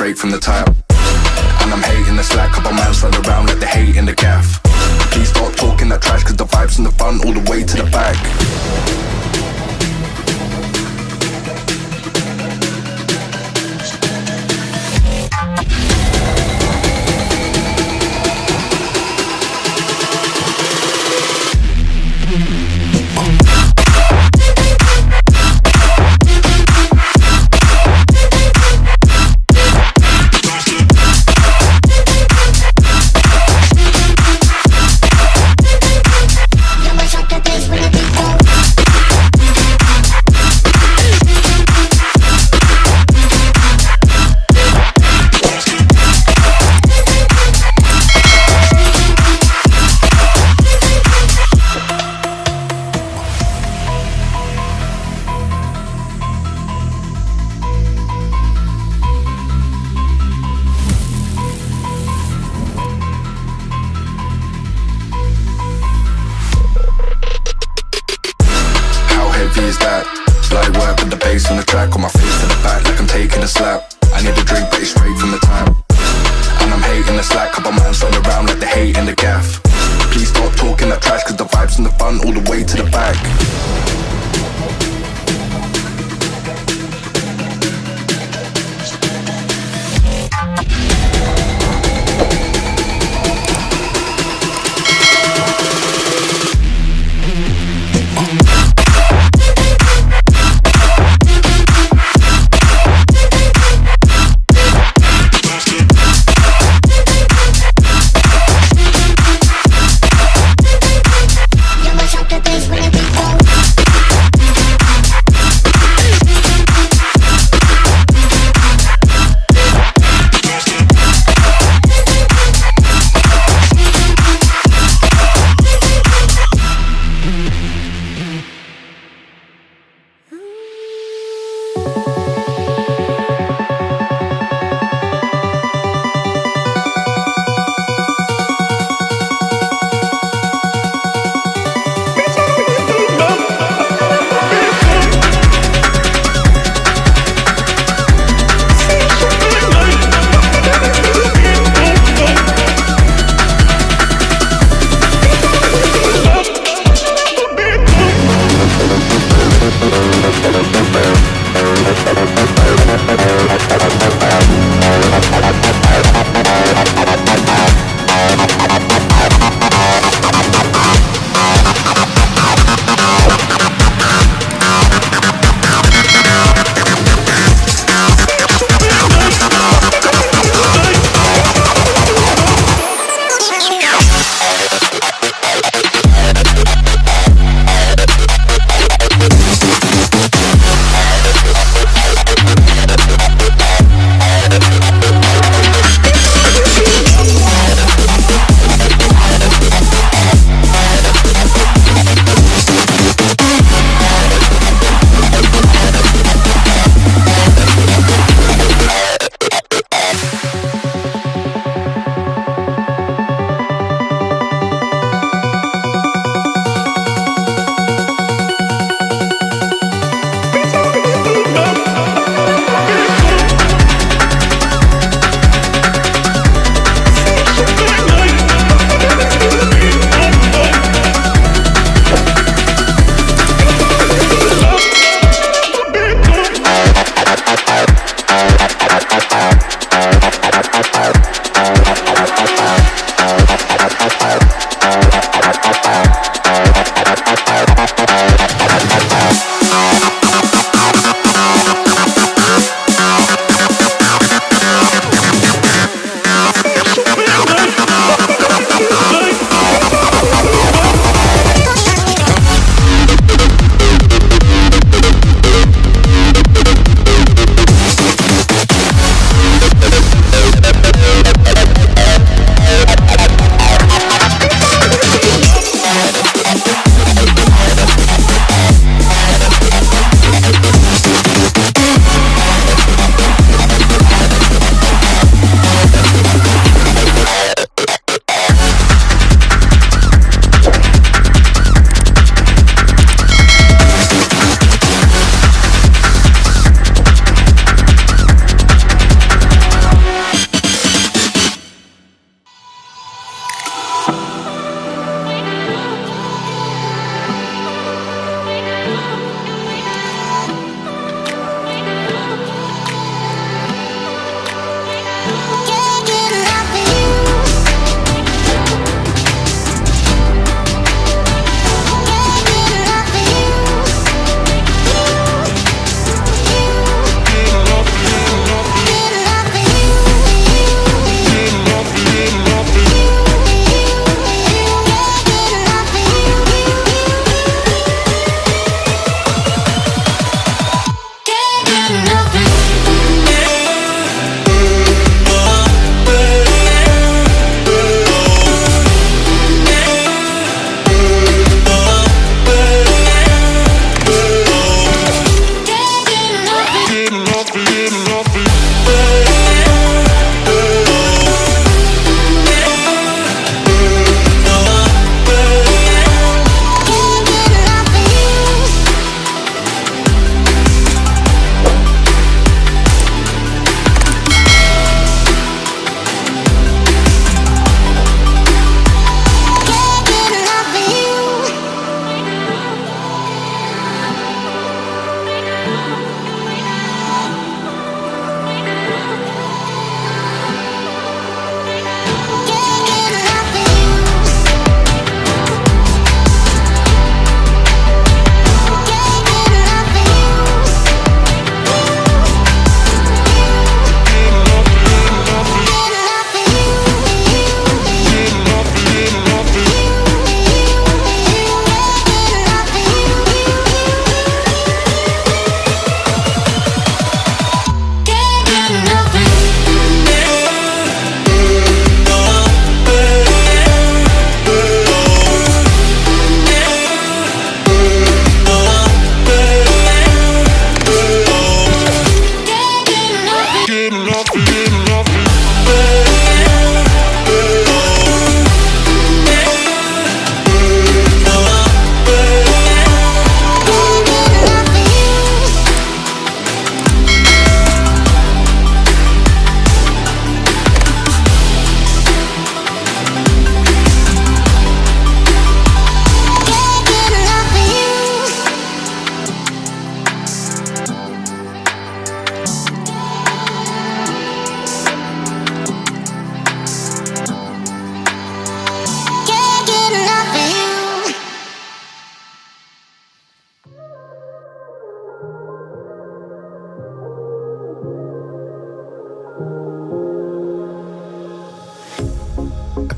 straight from the top. And I'm hating the slack, couple man stand around like they hate in the gaff. Please stop talking that trash, cause the vibes in the front all the way to the back. Is that light work with the bass on the track, on my face to the back like I'm taking a slap. I need a drink but it's straight from the tap. And I'm hating the slack, couple man stand around like they hate in the gaff. Please stop talking that trash, cause the vibes in the front all the way to the back. Yo me saqué de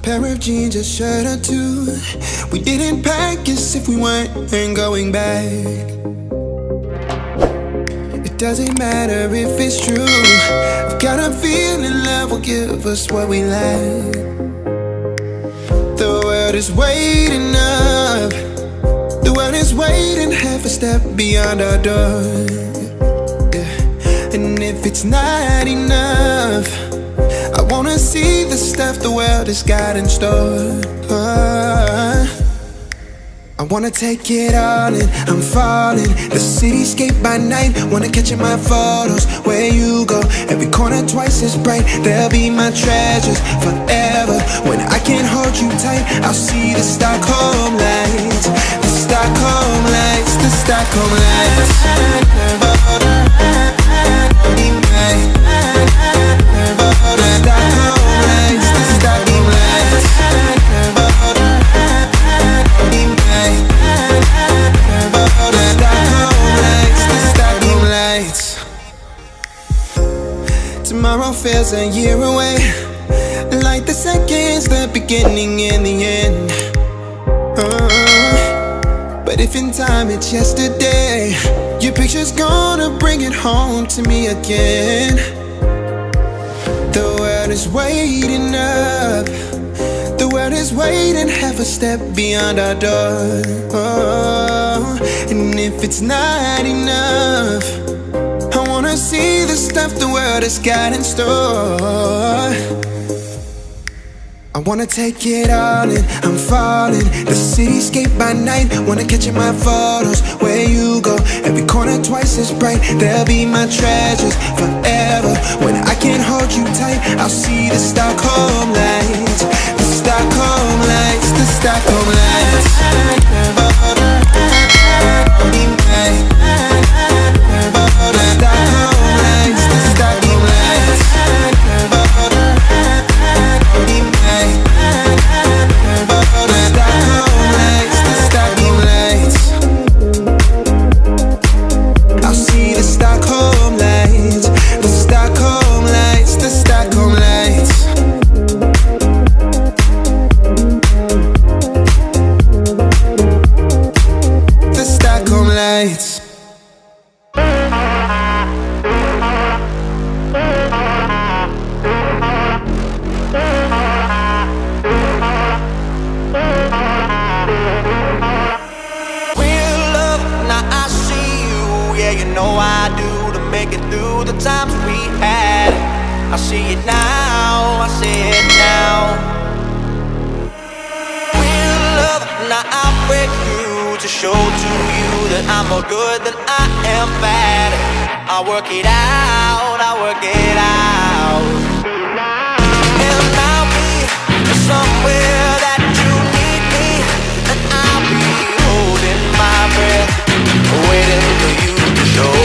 pair of jeans, a shirt or two. We didn't pack as if we weren't going back. It doesn't matter if it's true. I've got a feeling love will give us what we lack. The world is waiting up. The world is waiting half a step beyond our door. Yeah. And if it's not enough, I wanna see the stuff the world has got in store. I wanna take it all in, I'm falling. The cityscape by night, wanna catch in my photos. Where you go, every corner twice as bright. They'll be my treasures forever. When I can't hold you tight, I'll see the Stockholm lights. The Stockholm lights, the Stockholm lights. Tomorrow feels a year away, like the seconds, the beginning and the end. But if in time it's yesterday, your picture's gonna bring it home to me again. The world is waiting up. The world is waiting half a step beyond our door. And if it's not enough, I wanna see the stuff the world has got in store. I wanna take it all in, I'm falling. The cityscape by night, wanna catch in my photos. Where you go, every corner twice as bright. They'll be my treasures forever. When I can't hold you tight, I'll see the Stockholm lights. The Stockholm lights, the Stockholm lights. I see it now, I see it now. Real love, now I break through to show to you that I'm more good than I am bad. I work it out, I work it out. And I'll be somewhere that you need me, and I'll be holding my breath, waiting for you to show.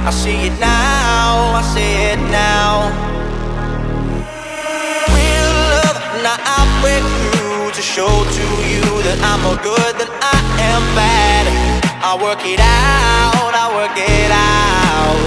I see it now, I see it now. Real love, now I break through to show to you that I'm more good than I am bad. I work it out, I work it out.